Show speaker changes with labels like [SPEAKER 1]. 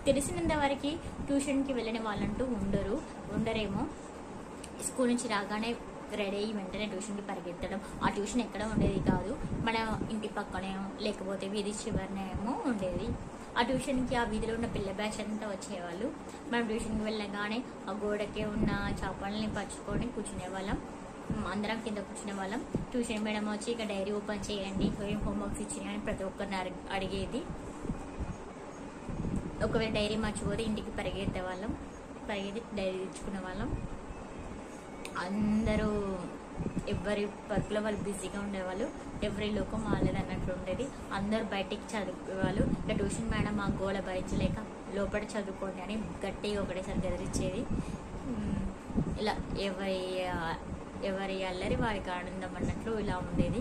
[SPEAKER 1] తెలిసినంత వరకు ట్యూషన్కి వెళ్ళిన వాళ్ళంటూ ఉండరేమో. స్కూల్ నుంచి రాగానే రెడీ అయ్యి వెంటనే ట్యూషన్కి పరిగెత్తడం. ఆ ట్యూషన్ ఎక్కడ ఉండేది కాదు, మన ఇంటి పక్కనే లేకపోతే వీధి చివరినేమో ఉండేది. ఆ ట్యూషన్కి ఆ వీధిలో ఉన్న పిల్ల బ్యాచ్ అంతా వచ్చేవాళ్ళు. మనం ట్యూషన్కి వెళ్ళగానే ఆ గోడకే ఉన్న చేపలని పరుచుకొని కూర్చునే వాళ్ళం. అందరం కింద కూర్చునే వాళ్ళం. ట్యూషన్ మేడం వచ్చి ఇక డైరీ ఓపెన్ చేయండి, ఏం హోంవర్క్స్ ఇచ్చినాయని ప్రతి ఒక్కరిని అడిగేది. ఒకవేళ డైరీ మర్చిపోతే ఇంటికి పరిగెత్తే వాళ్ళం, పరిగెత్తి డైరీ తెచ్చుకునే వాళ్ళం. అందరూ ఎవరి వర్క్లో వాళ్ళు బిజీగా ఉండేవాళ్ళు, ఎవరి లోకం వాళ్ళది అన్నట్లు ఉండేది. అందరూ బయటికి చదువుకోవాలి. ఇక ట్యూషన్ మేడం ఆ గోడ భరించలేక లోపల చదువుకోండి అని గట్టిగా ఒకటేసారి గదిరిచ్చేది. ఇలా ఎవరి అల్లరి వారికి ఆనందం అన్నట్లు ఇలా ఉండేది.